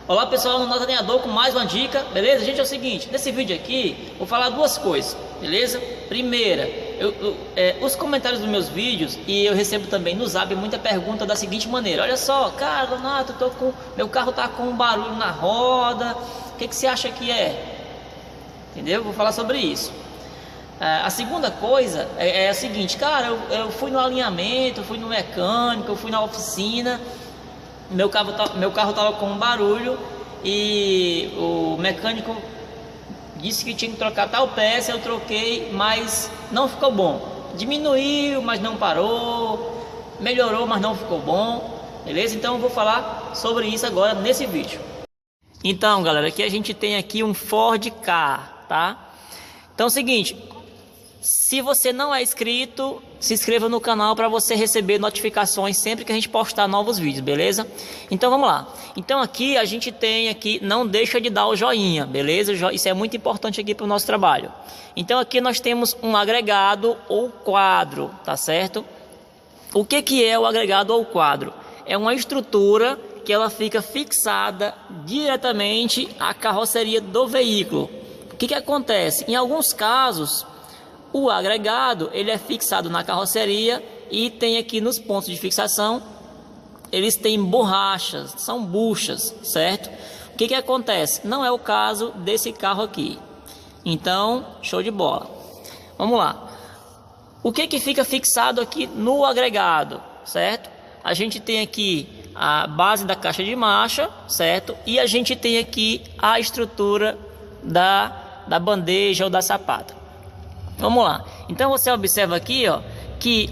Olá pessoal, no Nota Alinhador com mais uma dica, beleza? Gente, é o seguinte, nesse vídeo aqui vou falar duas coisas, beleza? Primeira, os comentários dos meus vídeos, e eu recebo também no Zap muita pergunta da seguinte maneira: olha só, cara, Donato, meu carro tá com um barulho na roda, o que você acha que é? Entendeu? Vou falar sobre isso. A segunda coisa é a seguinte: cara, eu fui no alinhamento, fui no mecânico, eu fui na oficina, meu carro estava com um barulho e o mecânico disse que tinha que trocar tal peça, eu troquei, mas não ficou bom. Diminuiu, mas não parou, melhorou, mas não ficou bom, beleza? Então eu vou falar sobre isso agora nesse vídeo. Então, galera, aqui a gente tem aqui um Ford Ka, tá? Então é o seguinte: se você não é inscrito, se inscreva no canal para você receber notificações sempre que a gente postar novos vídeos, beleza? Então vamos lá. Então aqui a gente tem aqui, não deixa de dar o joinha, beleza? Isso é muito importante aqui para o nosso trabalho. Então aqui nós temos um agregado ou quadro, tá certo? O que é o agregado ou quadro? É uma estrutura que ela fica fixada diretamente à carroceria do veículo. O que acontece? Em alguns casos, o agregado ele é fixado na carroceria e tem aqui nos pontos de fixação, eles têm borrachas, são buchas, certo? O que acontece? Não é o caso desse carro aqui. Então, show de bola. Vamos lá. O que fica fixado aqui no agregado, certo? A gente tem aqui a base da caixa de marcha, certo? E a gente tem aqui a estrutura da bandeja ou da sapata. Vamos lá. Então você observa aqui, ó, que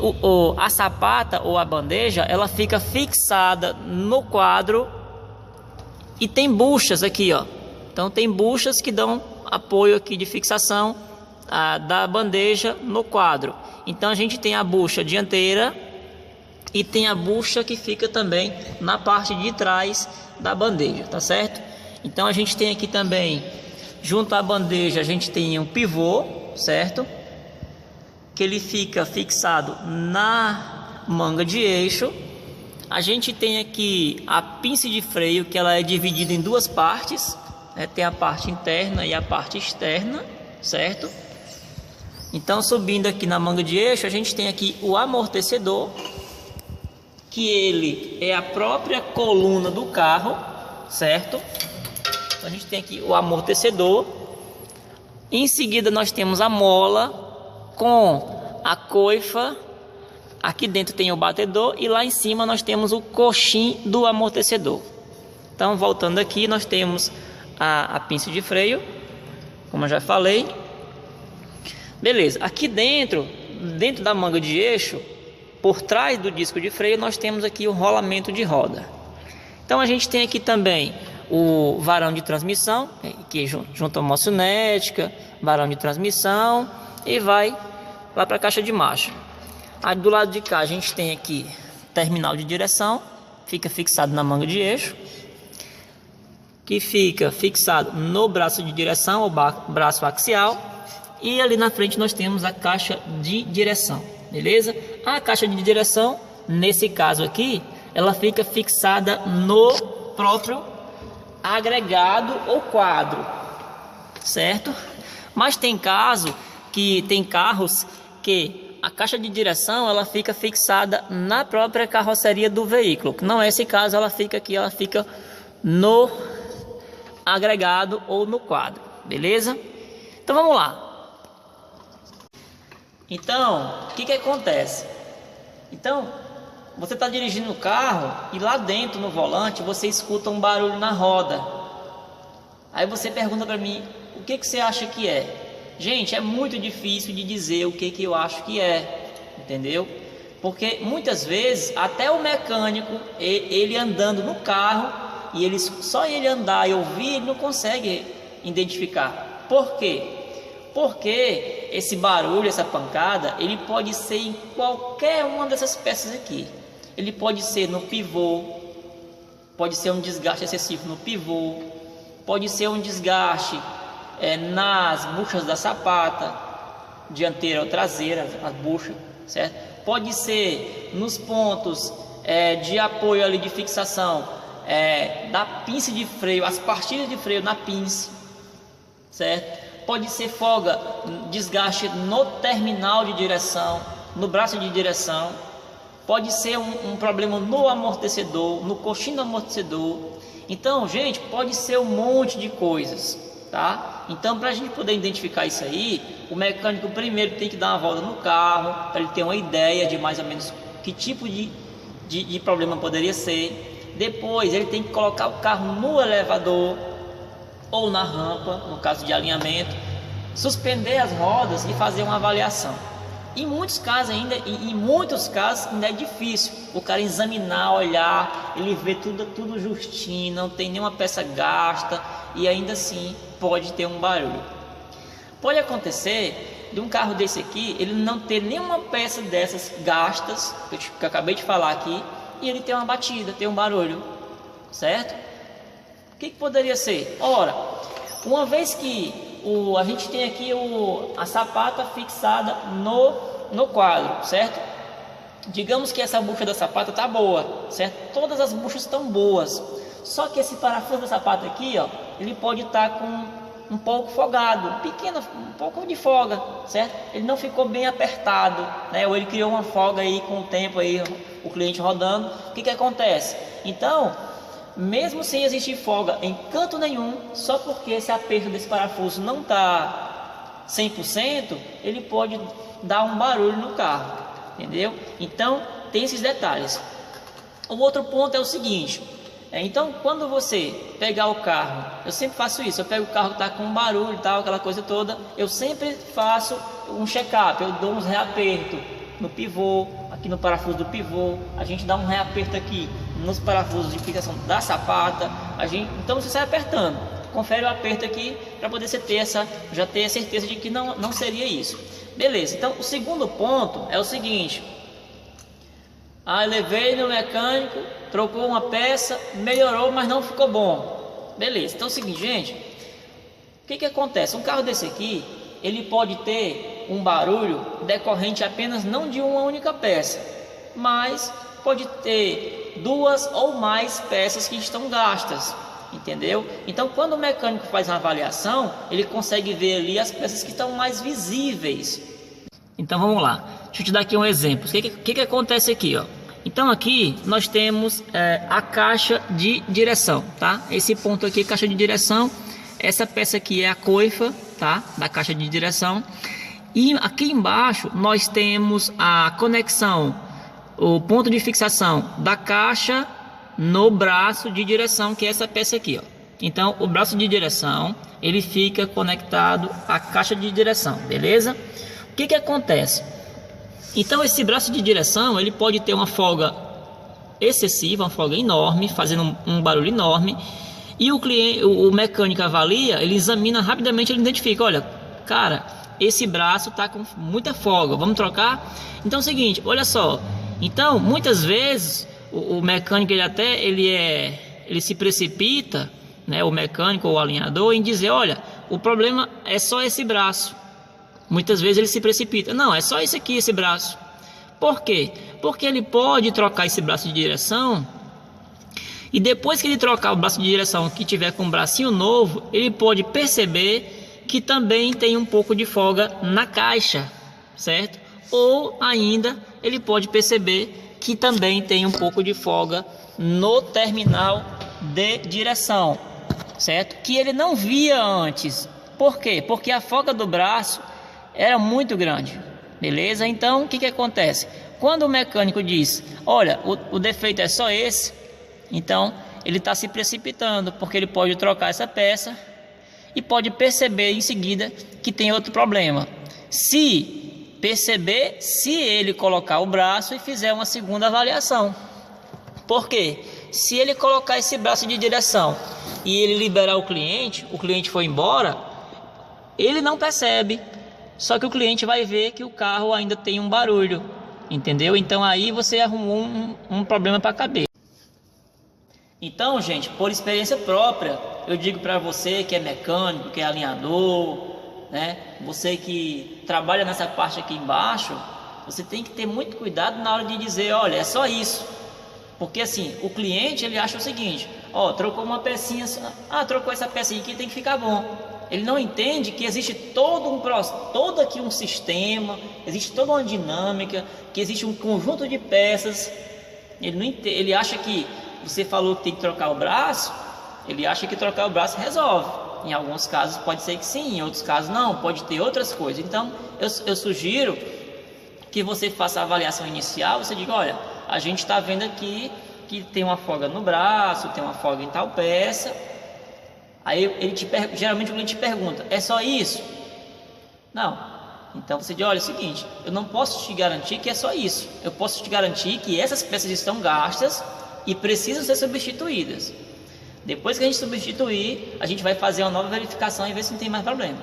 a sapata ou a bandeja ela fica fixada no quadro e tem buchas aqui, ó. Então tem buchas que dão apoio aqui de fixação da bandeja no quadro. Então a gente tem a bucha dianteira e tem a bucha que fica também na parte de trás da bandeja, tá certo? Então a gente tem aqui também, junto à bandeja, a gente tem um pivô, certo? Que ele fica fixado na manga de eixo. A gente tem aqui a pinça de freio, que ela é dividida em duas partes, né? Tem a parte interna e a parte externa, certo? Então, subindo aqui na manga de eixo, a gente tem aqui o amortecedor, que ele é a própria coluna do carro, certo? Então, a gente tem aqui o amortecedor. Em seguida nós temos a mola com a coifa. Aqui dentro tem o batedor e lá em cima nós temos o coxim do amortecedor. Então, voltando aqui, nós temos a pinça de freio, como eu já falei. Beleza, aqui dentro da manga de eixo, por trás do disco de freio, nós temos aqui o rolamento de roda. Então a gente tem aqui também o varão de transmissão, que junto à mocionética, varão de transmissão, e vai lá para a caixa de marcha. Aí do lado de cá a gente tem aqui terminal de direção, fica fixado na manga de eixo, que fica fixado no braço de direção, ou braço axial, e ali na frente nós temos a caixa de direção, beleza? A caixa de direção, nesse caso aqui, ela fica fixada no próprio agregado ou quadro, certo? Mas tem carros que a caixa de direção ela fica fixada na própria carroceria do veículo. Não é esse caso, ela fica aqui, ela fica no agregado ou no quadro, beleza? Então vamos lá. Então, o que acontece? Então, você está dirigindo o carro e lá dentro no volante você escuta um barulho na roda. Aí você pergunta para mim, o que você acha que é? Gente, é muito difícil de dizer o que eu acho que é, entendeu? Porque muitas vezes até o mecânico, ele andando no carro, e só ele andar e ouvir, ele não consegue identificar. Por quê? Porque esse barulho, essa pancada, ele pode ser em qualquer uma dessas peças aqui. Ele pode ser no pivô, pode ser um desgaste excessivo no pivô, pode ser um desgaste nas buchas da sapata, dianteira ou traseira, as buchas, certo? Pode ser nos pontos de apoio ali de fixação da pinça de freio, as pastilhas de freio na pinça, certo? Pode ser folga, desgaste no terminal de direção, no braço de direção. Pode ser um problema no amortecedor, no coxim do amortecedor. Então, gente, pode ser um monte de coisas, tá? Então, para a gente poder identificar isso aí, o mecânico primeiro tem que dar uma volta no carro, para ele ter uma ideia de mais ou menos que tipo de problema poderia ser. Depois, ele tem que colocar o carro no elevador ou na rampa, no caso de alinhamento, suspender as rodas e fazer uma avaliação. Em muitos casos ainda é difícil o cara examinar, olhar, ele vê tudo justinho, não tem nenhuma peça gasta e ainda assim pode ter um barulho. Pode acontecer de um carro desse aqui, ele não ter nenhuma peça dessas gastas, que eu acabei de falar aqui, e ele ter uma batida, ter um barulho, certo? O que poderia ser? Ora, uma vez que a gente tem aqui a sapata fixada no quadro, certo? Digamos que essa bucha da sapata tá boa, certo? Todas as buchas estão boas, só que esse parafuso da sapata aqui, ó, ele pode estar com um pouco folgado, um pouco de folga, certo? Ele não ficou bem apertado, né? Ou ele criou uma folga aí com o tempo aí, o cliente rodando. O que acontece? Então, mesmo sem existir folga em canto nenhum, só porque esse aperto desse parafuso não está 100%, ele pode dar um barulho no carro, entendeu? Então tem esses detalhes. O outro ponto é o seguinte, então quando você pegar o carro, eu sempre faço isso, eu pego o carro que está com um barulho e tal, aquela coisa toda, eu sempre faço um check-up, eu dou uns reapertos no pivô, aqui no parafuso do pivô, a gente dá um reaperto aqui nos parafusos de fixação da sapata, então você sai apertando, confere o aperto aqui para poder você já ter a certeza de que não seria isso. Beleza, então o segundo ponto é o seguinte, levei no mecânico, trocou uma peça, melhorou, mas não ficou bom. Beleza, então é o seguinte, gente, o que acontece? Um carro desse aqui, ele pode ter um barulho decorrente apenas não de uma única peça, mas pode ter duas ou mais peças que estão gastas, entendeu? Então quando o mecânico faz uma avaliação, ele consegue ver ali as peças que estão mais visíveis. Então vamos lá, deixa eu te dar aqui um exemplo. O que acontece aqui, ó? Então aqui nós temos a caixa de direção, tá? Esse ponto aqui, caixa de direção, essa peça aqui é a coifa, tá? Da caixa de direção. E aqui embaixo nós temos a conexão, o ponto de fixação da caixa no braço de direção, que é essa peça aqui, ó. Então o braço de direção, ele fica conectado à caixa de direção, beleza? O que acontece? Então esse braço de direção, ele pode ter uma folga excessiva, uma folga enorme, fazendo um barulho enorme, e o mecânico avalia, ele examina rapidamente, ele identifica, olha, cara, esse braço tá com muita folga, vamos trocar? Então é o seguinte, olha só, então muitas vezes o mecânico ele se precipita, né, o mecânico ou o alinhador, em dizer, olha, o problema é só esse braço. Muitas vezes ele se precipita, não, é só esse aqui, esse braço. Por quê? Porque ele pode trocar esse braço de direção, e depois que ele trocar o braço de direção, que tiver com um bracinho novo, ele pode perceber que também tem um pouco de folga na caixa, certo? Ou ainda ele pode perceber que também tem um pouco de folga no terminal de direção, certo? Que ele não via antes. Por quê? Porque a folga do braço era muito grande, beleza? Então o que acontece? Quando o mecânico diz, olha, o defeito é só esse, então ele está se precipitando, porque ele pode trocar essa peça e pode perceber em seguida que tem outro problema. Se ele colocar o braço e fizer uma segunda avaliação. Por quê? Se ele colocar esse braço de direção e ele liberar o cliente foi embora, ele não percebe, só que o cliente vai ver que o carro ainda tem um barulho, entendeu? Então aí você arrumou um problema para caber. Então, gente, por experiência própria, eu digo para você que é mecânico, que é alinhador, né? Você que trabalha nessa parte aqui embaixo, você tem que ter muito cuidado na hora de dizer, olha, é só isso. Porque assim, o cliente ele acha o seguinte, ó, trocou uma pecinha, trocou essa pecinha aqui, tem que ficar bom. Ele não entende que existe todo aqui um sistema, existe toda uma dinâmica, que existe um conjunto de peças. Ele não entende, ele acha que você falou que tem que trocar o braço, ele acha que trocar o braço resolve. Em alguns casos pode ser que sim, em outros casos não, pode ter outras coisas. Então eu sugiro que você faça a avaliação inicial, você diga, olha, a gente está vendo aqui que tem uma folga no braço, tem uma folga em tal peça. Aí geralmente o cliente te pergunta, é só isso? Não. Então você diz, olha, é o seguinte, eu não posso te garantir que é só isso. Eu posso te garantir que essas peças estão gastas e precisam ser substituídas. Depois que a gente substituir, a gente vai fazer uma nova verificação e ver se não tem mais problema.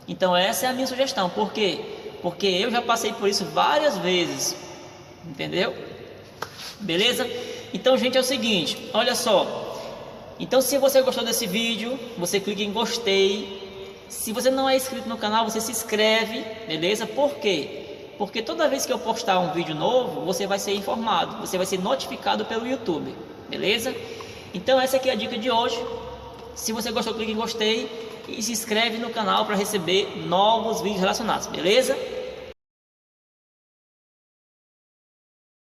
Então essa é a minha sugestão. Por quê? Porque eu já passei por isso várias vezes. Entendeu? Beleza? Então, gente, é o seguinte, olha só. Então, se você gostou desse vídeo, você clica em gostei. Se você não é inscrito no canal, você se inscreve, beleza? Por quê? Porque toda vez que eu postar um vídeo novo, você vai ser informado, você vai ser notificado pelo YouTube, beleza? Então, essa aqui é a dica de hoje. Se você gostou, clique em gostei e se inscreve no canal para receber novos vídeos relacionados, beleza?